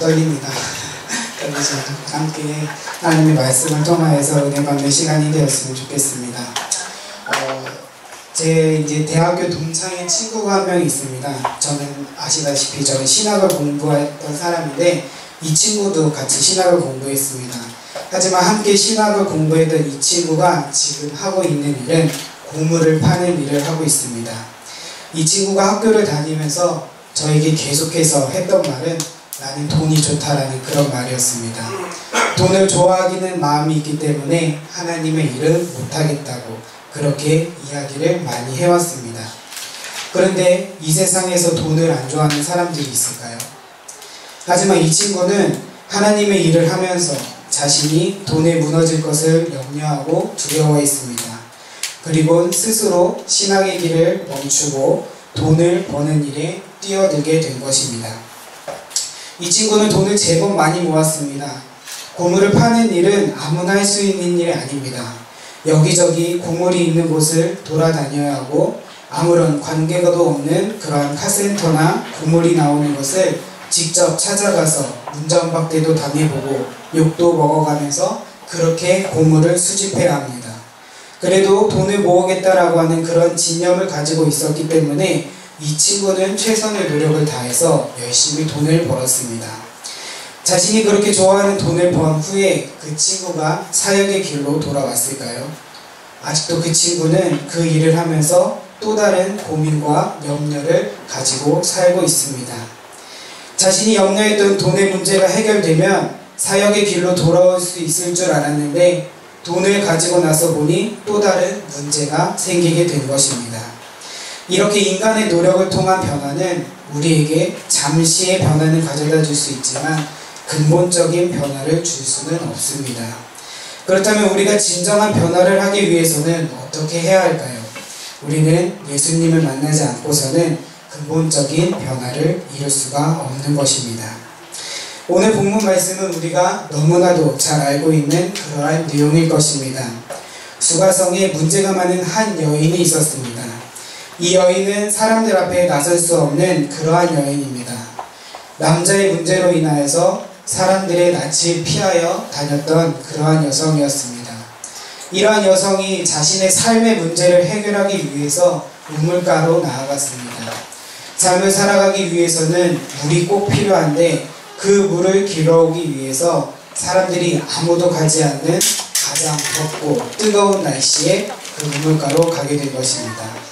떨립니다. 그래서 함께 하나님의 말씀을 통하여서 은혜 받는 시간이 되었으면 좋겠습니다. 제 이제 대학교 동창인 친구가 한 명 있습니다. 저는 아시다시피 저는 신학을 공부했던 사람인데 이 친구도 같이 신학을 공부했습니다. 하지만 함께 신학을 공부했던 이 친구가 지금 하고 있는 일은 고물을 파는 일을 하고 있습니다. 이 친구가 학교를 다니면서 저에게 계속해서 했던 말은 나는 돈이 좋다라는 그런 말이었습니다. 돈을 좋아하기는 마음이 있기 때문에 하나님의 일을 못하겠다고 그렇게 이야기를 많이 해왔습니다. 그런데 이 세상에서 돈을 안 좋아하는 사람들이 있을까요? 하지만 이 친구는 하나님의 일을 하면서 자신이 돈에 무너질 것을 염려하고 두려워했습니다. 그리고 스스로 신학의 길을 멈추고 돈을 버는 일에 뛰어들게 된 것입니다. 이 친구는 돈을 제법 많이 모았습니다. 고물을 파는 일은 아무나 할 수 있는 일이 아닙니다. 여기저기 고물이 있는 곳을 돌아다녀야 하고 아무런 관계가도 없는 그러한 카센터나 고물이 나오는 것을 직접 찾아가서 문전박대도 당해보고 욕도 먹어가면서 그렇게 고물을 수집해야 합니다. 그래도 돈을 모으겠다라고 하는 그런 진념을 가지고 있었기 때문에 이 친구는 최선의 노력을 다해서 열심히 돈을 벌었습니다. 자신이 그렇게 좋아하는 돈을 번 후에 그 친구가 사역의 길로 돌아왔을까요? 아직도 그 친구는 그 일을 하면서 또 다른 고민과 염려를 가지고 살고 있습니다. 자신이 염려했던 돈의 문제가 해결되면 사역의 길로 돌아올 수 있을 줄 알았는데 돈을 가지고 나서 보니 또 다른 문제가 생기게 된 것입니다. 이렇게 인간의 노력을 통한 변화는 우리에게 잠시의 변화는 가져다 줄 수 있지만 근본적인 변화를 줄 수는 없습니다. 그렇다면 우리가 진정한 변화를 하기 위해서는 어떻게 해야 할까요? 우리는 예수님을 만나지 않고서는 근본적인 변화를 이룰 수가 없는 것입니다. 오늘 본문 말씀은 우리가 너무나도 잘 알고 있는 그러한 내용일 것입니다. 수가성에 문제가 많은 한 여인이 있었습니다. 이 여인은 사람들 앞에 나설 수 없는 그러한 여인입니다. 남자의 문제로 인하여서 사람들의 낯을 피하여 다녔던 그러한 여성이었습니다. 이러한 여성이 자신의 삶의 문제를 해결하기 위해서 우물가로 나아갔습니다. 삶을 살아가기 위해서는 물이 꼭 필요한데 그 물을 길어오기 위해서 사람들이 아무도 가지 않는 가장 덥고 뜨거운 날씨에 그 우물가로 가게 된 것입니다.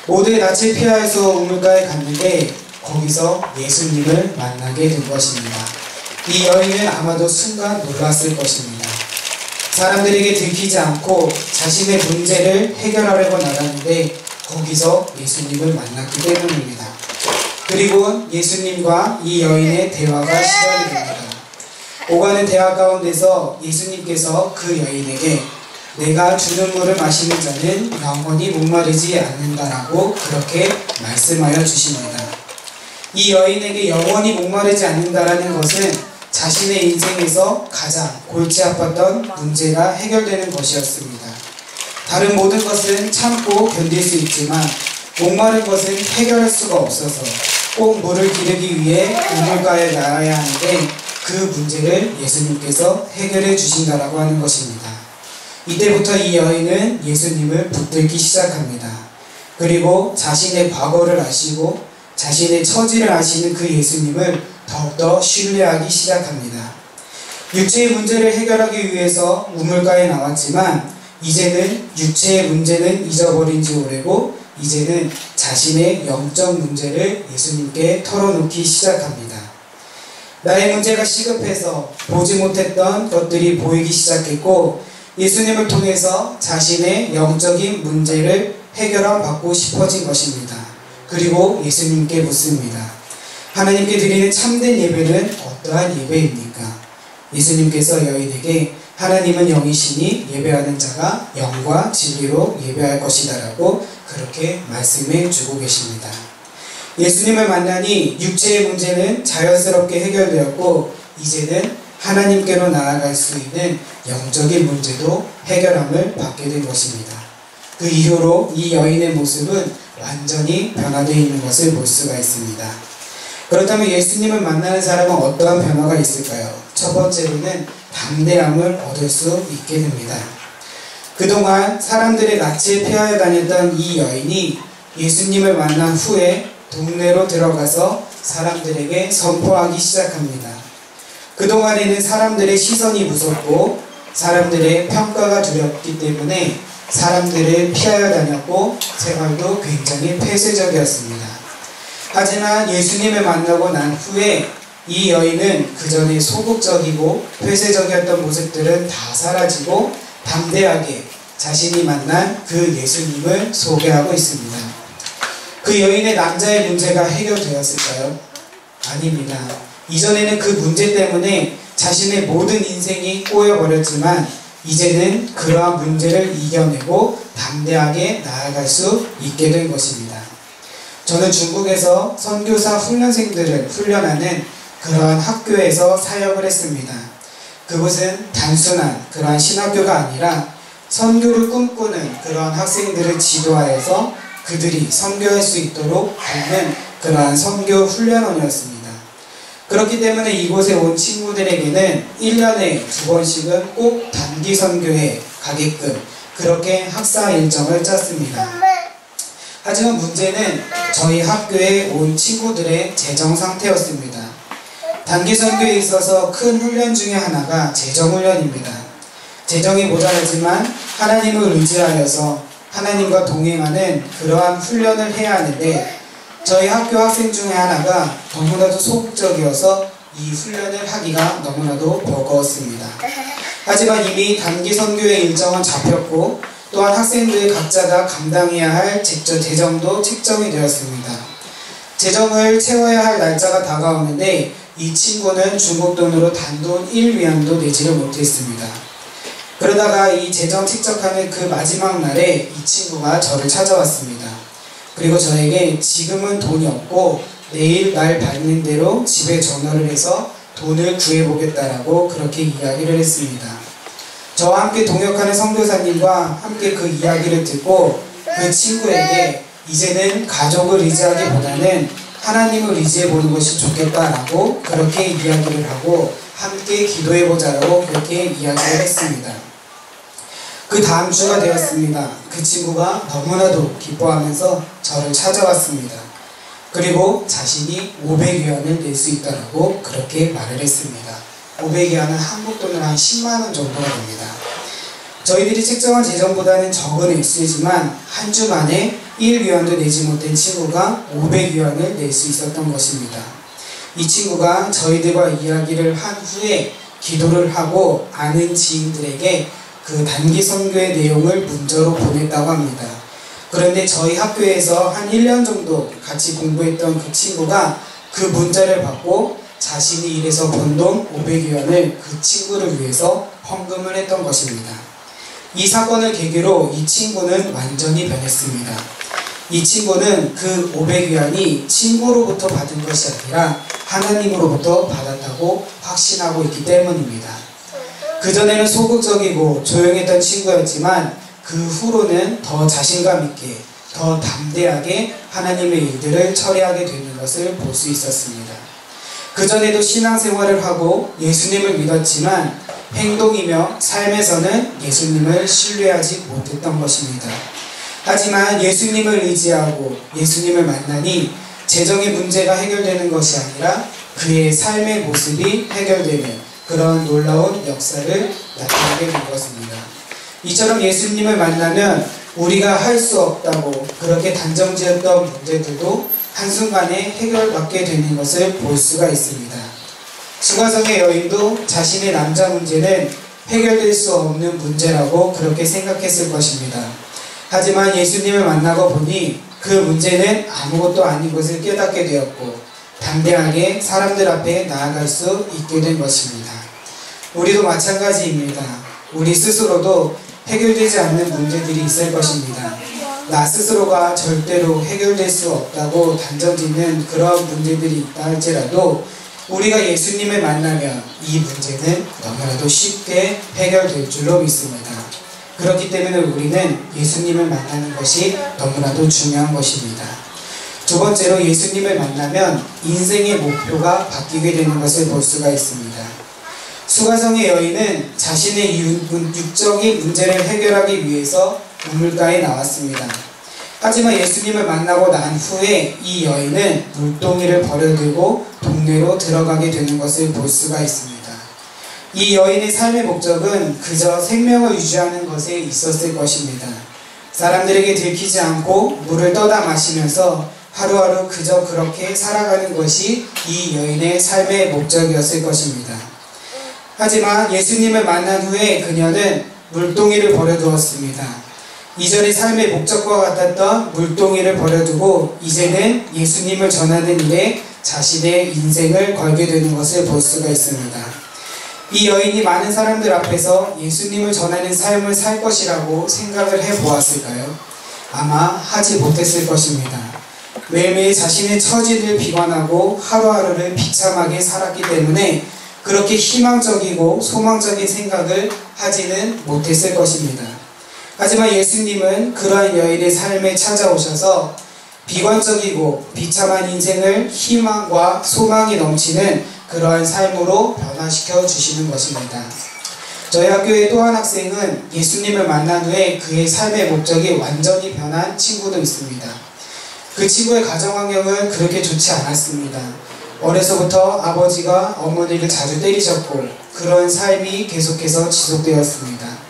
모두의 낯을 피하여서 우물가에 갔는데 거기서 예수님을 만나게 된 것입니다. 이 여인은 아마도 순간 놀랐을 것입니다. 사람들에게 들키지 않고 자신의 문제를 해결하려고 나갔는데 거기서 예수님을 만났기 때문입니다. 그리고 예수님과 이 여인의 대화가 시작이 됩니다. 오가는 대화 가운데서 예수님께서 그 여인에게 내가 주는 물을 마시는 자는 영원히 목마르지 않는다라고 그렇게 말씀하여 주십니다. 이 여인에게 영원히 목마르지 않는다라는 것은 자신의 인생에서 가장 골치 아팠던 문제가 해결되는 것이었습니다. 다른 모든 것은 참고 견딜 수 있지만 목마른 것은 해결할 수가 없어서 꼭 물을 기르기 위해 우물가에 나가야 하는데 그 문제를 예수님께서 해결해 주신다라고 하는 것입니다. 이때부터 이 여인은 예수님을 붙들기 시작합니다. 그리고 자신의 과거를 아시고 자신의 처지를 아시는 그 예수님을 더욱더 신뢰하기 시작합니다. 육체의 문제를 해결하기 위해서 우물가에 나왔지만 이제는 육체의 문제는 잊어버린 지 오래고 이제는 자신의 영적 문제를 예수님께 털어놓기 시작합니다. 나의 문제가 시급해서 보지 못했던 것들이 보이기 시작했고 예수님을 통해서 자신의 영적인 문제를 해결함 받고 싶어진 것입니다. 그리고 예수님께 묻습니다. 하나님께 드리는 참된 예배는 어떠한 예배입니까? 예수님께서 여인에게 하나님은 영이시니 예배하는 자가 영과 진리로 예배할 것이다 라고 그렇게 말씀해 주고 계십니다. 예수님을 만나니 육체의 문제는 자연스럽게 해결되었고 이제는 하나님께로 나아갈 수 있는 영적인 문제도 해결함을 받게 된 것입니다. 그 이후로 이 여인의 모습은 완전히 변화되어 있는 것을 볼 수가 있습니다. 그렇다면 예수님을 만나는 사람은 어떠한 변화가 있을까요? 첫 번째로는 담대함을 얻을 수 있게 됩니다. 그동안 사람들의 낯을 피하여 다녔던 이 여인이 예수님을 만난 후에 동네로 들어가서 사람들에게 선포하기 시작합니다. 그동안에는 사람들의 시선이 무섭고 사람들의 평가가 두렵기 때문에 사람들을 피하여 다녔고 생활도 굉장히 폐쇄적이었습니다. 하지만 예수님을 만나고 난 후에 이 여인은 그전에 소극적이고 폐쇄적이었던 모습들은 다 사라지고 담대하게 자신이 만난 그 예수님을 소개하고 있습니다. 그 여인의 남자의 문제가 해결되었을까요? 아닙니다. 이전에는 그 문제 때문에 자신의 모든 인생이 꼬여버렸지만 이제는 그러한 문제를 이겨내고 담대하게 나아갈 수 있게 된 것입니다. 저는 중국에서 선교사 훈련생들을 훈련하는 그러한 학교에서 사역을 했습니다. 그곳은 단순한 그러한 신학교가 아니라 선교를 꿈꾸는 그러한 학생들을 지도하여서 그들이 선교할 수 있도록 돕는 그러한 선교 훈련원이었습니다. 그렇기 때문에 이곳에 온 친구들에게는 1년에 2번씩은 꼭 단기 선교에 가게끔 그렇게 학사 일정을 짰습니다. 하지만 문제는 저희 학교에 온 친구들의 재정 상태였습니다. 단기 선교에 있어서 큰 훈련 중에 하나가 재정 훈련입니다. 재정이 모자라지만 하나님을 의지하여서 하나님과 동행하는 그러한 훈련을 해야 하는데 저희 학교 학생 중에 하나가 너무나도 소극적이어서 이 훈련을 하기가 너무나도 버거웠습니다. 하지만 이미 단기 선교의 일정은 잡혔고 또한 학생들 각자가 감당해야 할 재정도 책정이 되었습니다. 재정을 채워야 할 날짜가 다가오는데 이 친구는 중국 돈으로 단돈 1위안도 내지를 못했습니다. 그러다가 이 재정 책정하는 그 마지막 날에 이 친구가 저를 찾아왔습니다. 그리고 저에게 지금은 돈이 없고 내일 날 밝는 대로 집에 전화를 해서 돈을 구해보겠다라고 그렇게 이야기를 했습니다. 저와 함께 동역하는 선교사님과 함께 그 이야기를 듣고 그 친구에게 이제는 가족을 의지하기보다는 하나님을 의지해보는 것이 좋겠다라고 그렇게 이야기를 하고 함께 기도해보자라고 그렇게 이야기를 했습니다. 그 다음 주가 되었습니다. 그 친구가 너무나도 기뻐하면서 저를 찾아왔습니다. 그리고 자신이 500위안을 낼 수 있다라고 그렇게 말을 했습니다. 500위안은 한국 돈으로 한 10만원 정도가 됩니다. 저희들이 책정한 재정보다는 적은 액수이지만 한 주 만에 1위안도 내지 못한 친구가 500위안을 낼 수 있었던 것입니다. 이 친구가 저희들과 이야기를 한 후에 기도를 하고 아는 지인들에게 그 단기 선교의 내용을 문자로 보냈다고 합니다. 그런데 저희 학교에서 한 1년 정도 같이 공부했던 그 친구가 그 문자를 받고 자신이 일해서 번 돈 500위안을 그 친구를 위해서 헌금을 했던 것입니다. 이 사건을 계기로 이 친구는 완전히 변했습니다. 이 친구는 그 500위안이 친구로부터 받은 것이 아니라 하나님으로부터 받았다고 확신하고 있기 때문입니다. 그전에는 소극적이고 조용했던 친구였지만 그 후로는 더 자신감 있게 더 담대하게 하나님의 일들을 처리하게 되는 것을 볼 수 있었습니다. 그전에도 신앙생활을 하고 예수님을 믿었지만 행동이며 삶에서는 예수님을 신뢰하지 못했던 것입니다. 하지만 예수님을 의지하고 예수님을 만나니 재정의 문제가 해결되는 것이 아니라 그의 삶의 모습이 해결되는 그런 놀라운 역사를 나타나게 된 것입니다. 이처럼 예수님을 만나면 우리가 할 수 없다고 그렇게 단정지었던 문제들도 한순간에 해결받게 되는 것을 볼 수가 있습니다. 수가성의 여인도 자신의 남자 문제는 해결될 수 없는 문제라고 그렇게 생각했을 것입니다. 하지만 예수님을 만나고 보니 그 문제는 아무것도 아닌 것을 깨닫게 되었고 담대하게 사람들 앞에 나아갈 수 있게 된 것입니다. 우리도 마찬가지입니다. 우리 스스로도 해결되지 않는 문제들이 있을 것입니다. 나 스스로가 절대로 해결될 수 없다고 단정짓는 그런 문제들이 있다 할지라도 우리가 예수님을 만나면 이 문제는 너무나도 쉽게 해결될 줄로 믿습니다. 그렇기 때문에 우리는 예수님을 만나는 것이 너무나도 중요한 것입니다. 두 번째로 예수님을 만나면 인생의 목표가 바뀌게 되는 것을 볼 수가 있습니다. 수가성의 여인은 자신의 육적인 문제를 해결하기 위해서 우물가에 나왔습니다. 하지만 예수님을 만나고 난 후에 이 여인은 물동이를 버려두고 동네로 들어가게 되는 것을 볼 수가 있습니다. 이 여인의 삶의 목적은 그저 생명을 유지하는 것에 있었을 것입니다. 사람들에게 들키지 않고 물을 떠다 마시면서 하루하루 그저 그렇게 살아가는 것이 이 여인의 삶의 목적이었을 것입니다. 하지만 예수님을 만난 후에 그녀는 물동이를 버려두었습니다. 이전의 삶의 목적과 같았던 물동이를 버려두고 이제는 예수님을 전하는 일에 자신의 인생을 걸게 되는 것을 볼 수가 있습니다. 이 여인이 많은 사람들 앞에서 예수님을 전하는 삶을 살 것이라고 생각을 해보았을까요? 아마 하지 못했을 것입니다. 매일매일 자신의 처지를 비관하고 하루하루를 비참하게 살았기 때문에 그렇게 희망적이고 소망적인 생각을 하지는 못했을 것입니다. 하지만 예수님은 그러한 여인의 삶에 찾아오셔서 비관적이고 비참한 인생을 희망과 소망이 넘치는 그러한 삶으로 변화시켜 주시는 것입니다. 저희 학교의 또 한 학생은 예수님을 만난 후에 그의 삶의 목적이 완전히 변한 친구도 있습니다. 그 친구의 가정 환경은 그렇게 좋지 않았습니다. 어려서부터 아버지가 어머니를 자주 때리셨고 그런 삶이 계속해서 지속되었습니다.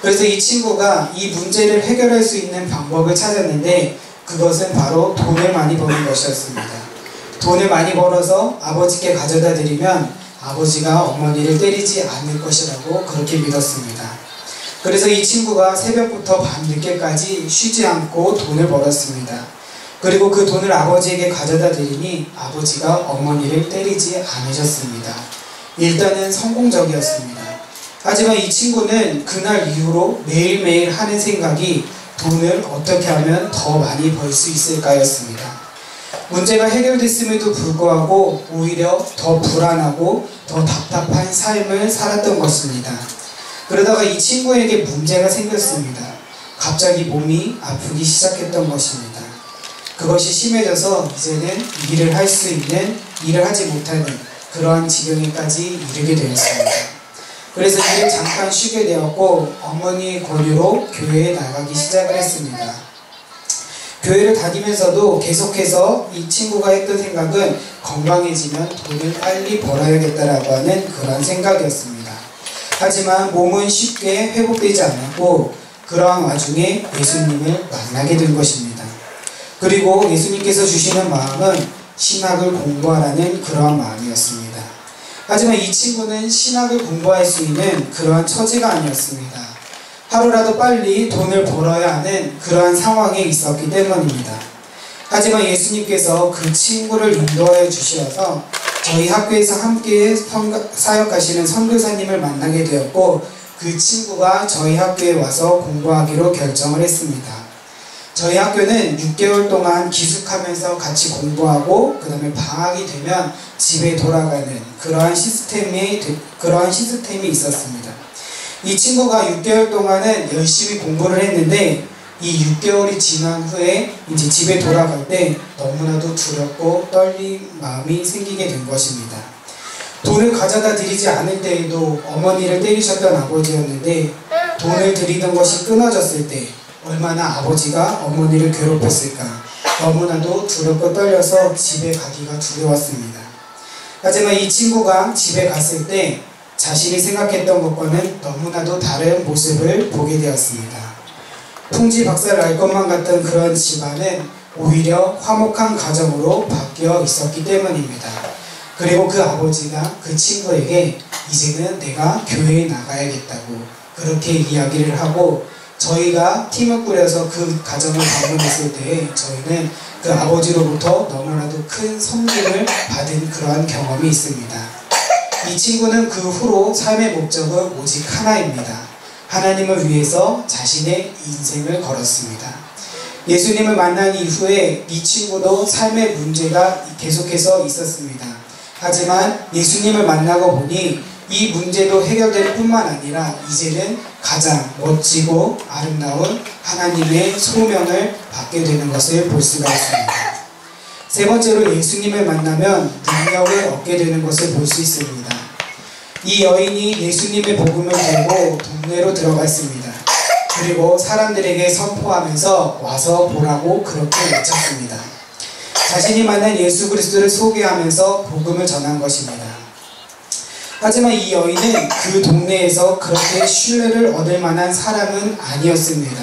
그래서 이 친구가 이 문제를 해결할 수 있는 방법을 찾았는데 그것은 바로 돈을 많이 버는 것이었습니다. 돈을 많이 벌어서 아버지께 가져다 드리면 아버지가 어머니를 때리지 않을 것이라고 그렇게 믿었습니다. 그래서 이 친구가 새벽부터 밤늦게까지 쉬지 않고 돈을 벌었습니다. 그리고 그 돈을 아버지에게 가져다 드리니 아버지가 어머니를 때리지 않으셨습니다. 일단은 성공적이었습니다. 하지만 이 친구는 그날 이후로 매일매일 하는 생각이 돈을 어떻게 하면 더 많이 벌 수 있을까였습니다. 문제가 해결됐음에도 불구하고 오히려 더 불안하고 더 답답한 삶을 살았던 것입니다. 그러다가 이 친구에게 문제가 생겼습니다. 갑자기 몸이 아프기 시작했던 것입니다. 그것이 심해져서 이제는 일을 할 수 있는, 일을 하지 못하는 그러한 지경에까지 이르게 되었습니다. 그래서 일을 잠깐 쉬게 되었고 어머니의 권유로 교회에 나가기 시작을 했습니다. 교회를 다니면서도 계속해서 이 친구가 했던 생각은 건강해지면 돈을 빨리 벌어야겠다라고 하는 그런 생각이었습니다. 하지만 몸은 쉽게 회복되지 않았고 그러한 와중에 예수님을 만나게 된 것입니다. 그리고 예수님께서 주시는 마음은 신학을 공부하라는 그러한 마음이었습니다. 하지만 이 친구는 신학을 공부할 수 있는 그러한 처지가 아니었습니다. 하루라도 빨리 돈을 벌어야 하는 그러한 상황에 있었기 때문입니다. 하지만 예수님께서 그 친구를 인도하여 주셔서 저희 학교에서 함께 사역하시는 선교사님을 만나게 되었고 그 친구가 저희 학교에 와서 공부하기로 결정을 했습니다. 저희 학교는 6개월 동안 기숙하면서 같이 공부하고 그 다음에 방학이 되면 집에 돌아가는 그러한 시스템이 있었습니다. 이 친구가 6개월 동안은 열심히 공부를 했는데 이 6개월이 지난 후에 이제 집에 돌아갈 때 너무나도 두렵고 떨린 마음이 생기게 된 것입니다. 돈을 가져다 드리지 않을 때에도 어머니를 때리셨던 아버지였는데 돈을 드리던 것이 끊어졌을 때 얼마나 아버지가 어머니를 괴롭혔을까. 너무나도 두렵고 떨려서 집에 가기가 두려웠습니다. 하지만 이 친구가 집에 갔을 때 자신이 생각했던 것과는 너무나도 다른 모습을 보게 되었습니다. 풍지박살 날 것만 같던 그런 집안은 오히려 화목한 가정으로 바뀌어 있었기 때문입니다. 그리고 그 아버지가 그 친구에게 이제는 내가 교회에 나가야겠다고 그렇게 이야기를 하고 저희가 팀을 꾸려서 그 가정을 방문했을 때 저희는 그 아버지로부터 너무나도 큰 섬김을 받은 그러한 경험이 있습니다. 이 친구는 그 후로 삶의 목적은 오직 하나입니다. 하나님을 위해서 자신의 인생을 걸었습니다. 예수님을 만난 이후에 이 친구도 삶의 문제가 계속해서 있었습니다. 하지만 예수님을 만나고 보니 이 문제도 해결될 뿐만 아니라 이제는 가장 멋지고 아름다운 하나님의 소명을 받게 되는 것을 볼 수가 있습니다. 세 번째로 예수님을 만나면 능력을 얻게 되는 것을 볼 수 있습니다. 이 여인이 예수님의 복음을 들고 동네로 들어갔습니다. 그리고 사람들에게 선포하면서 와서 보라고 그렇게 외쳤습니다. 자신이 만난 예수 그리스도를 소개하면서 복음을 전한 것입니다. 하지만 이 여인은 그 동네에서 그렇게 신뢰를 얻을 만한 사람은 아니었습니다.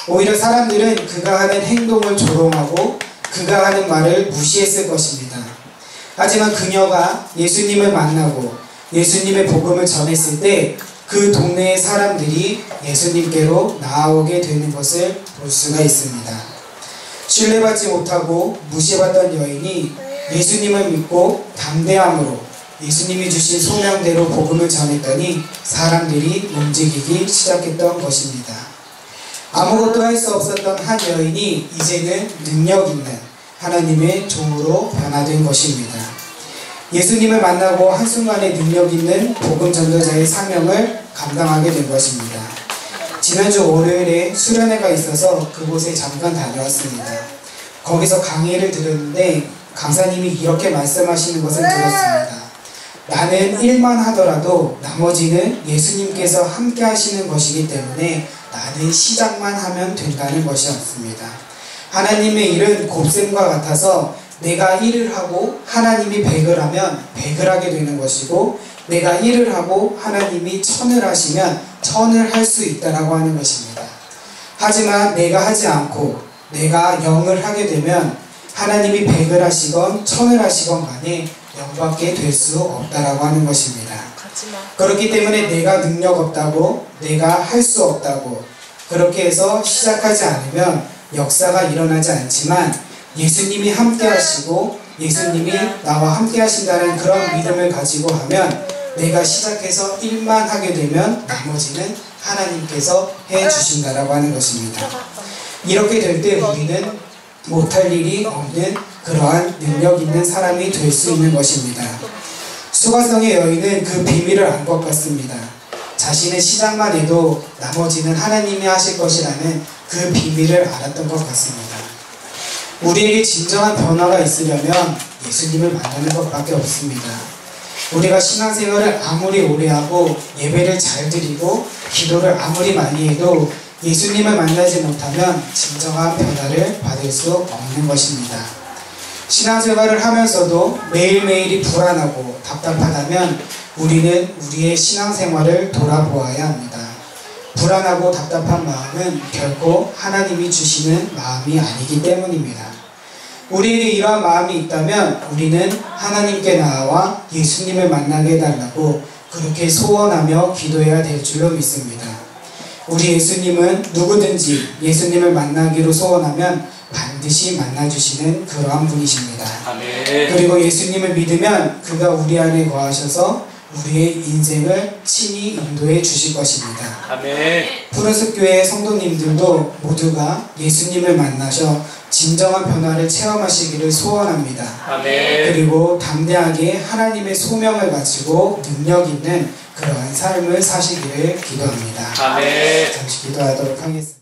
오히려 사람들은 그가 하는 행동을 조롱하고 그가 하는 말을 무시했을 것입니다. 하지만 그녀가 예수님을 만나고 예수님의 복음을 전했을 때 그 동네의 사람들이 예수님께로 나아오게 되는 것을 볼 수가 있습니다. 신뢰받지 못하고 무시받던 여인이 예수님을 믿고 담대함으로 예수님이 주신 소명대로 복음을 전했더니 사람들이 움직이기 시작했던 것입니다. 아무것도 할 수 없었던 한 여인이 이제는 능력 있는 하나님의 종으로 변화된 것입니다. 예수님을 만나고 한순간에 능력 있는 복음 전도자의 사명을 감당하게 된 것입니다. 지난주 월요일에 수련회가 있어서 그곳에 잠깐 다녀왔습니다. 거기서 강의를 들었는데 강사님이 이렇게 말씀하시는 것을 들었습니다. 나는 일만 하더라도 나머지는 예수님께서 함께 하시는 것이기 때문에 나는 시작만 하면 된다는 것이었습니다. 하나님의 일은 곱셈과 같아서 내가 일을 하고 하나님이 백을 하면 백을 하게 되는 것이고 내가 일을 하고 하나님이 천을 하시면 천을 할 수 있다라고 하는 것입니다. 하지만 내가 하지 않고 내가 영을 하게 되면 하나님이 백을 하시건 천을 하시건 간에 영밖에 될 수 없다라고 하는 것입니다. 그렇기 때문에 내가 능력 없다고 내가 할 수 없다고 그렇게 해서 시작하지 않으면 역사가 일어나지 않지만 예수님이 함께 하시고 예수님이 나와 함께 하신다는 그런 믿음을 가지고 하면 내가 시작해서 일만 하게 되면 나머지는 하나님께서 해주신다라고 하는 것입니다. 이렇게 될 때 우리는 못할 일이 없는 그러한 능력 있는 사람이 될 수 있는 것입니다. 수가성의 여인은 그 비밀을 안 것 같습니다. 자신의 시작만 해도 나머지는 하나님이 하실 것이라는 그 비밀을 알았던 것 같습니다. 우리에게 진정한 변화가 있으려면 예수님을 만나는 것밖에 없습니다. 우리가 신앙생활을 아무리 오래 하고 예배를 잘 드리고 기도를 아무리 많이 해도 예수님을 만나지 못하면 진정한 변화를 받을 수 없는 것입니다. 신앙생활을 하면서도 매일매일이 불안하고 답답하다면 우리는 우리의 신앙생활을 돌아보아야 합니다. 불안하고 답답한 마음은 결코 하나님이 주시는 마음이 아니기 때문입니다. 우리에게 이러한 마음이 있다면 우리는 하나님께 나아와 예수님을 만나게 해달라고 그렇게 소원하며 기도해야 될 줄로 믿습니다. 우리 예수님은 누구든지 예수님을 만나기로 소원하면 반드시 만나주시는 그러한 분이십니다. 아멘. 그리고 예수님을 믿으면 그가 우리 안에 거하셔서 우리의 인생을 친히 인도해 주실 것입니다. 아멘. 푸른숲교회 성도님들도 모두가 예수님을 만나셔 진정한 변화를 체험하시기를 소원합니다. 아멘. 그리고 담대하게 하나님의 소명을 가지고 능력 있는 그러한 삶을 사시기를 기도합니다. 아멘. 잠시 기도하도록 하겠습니다.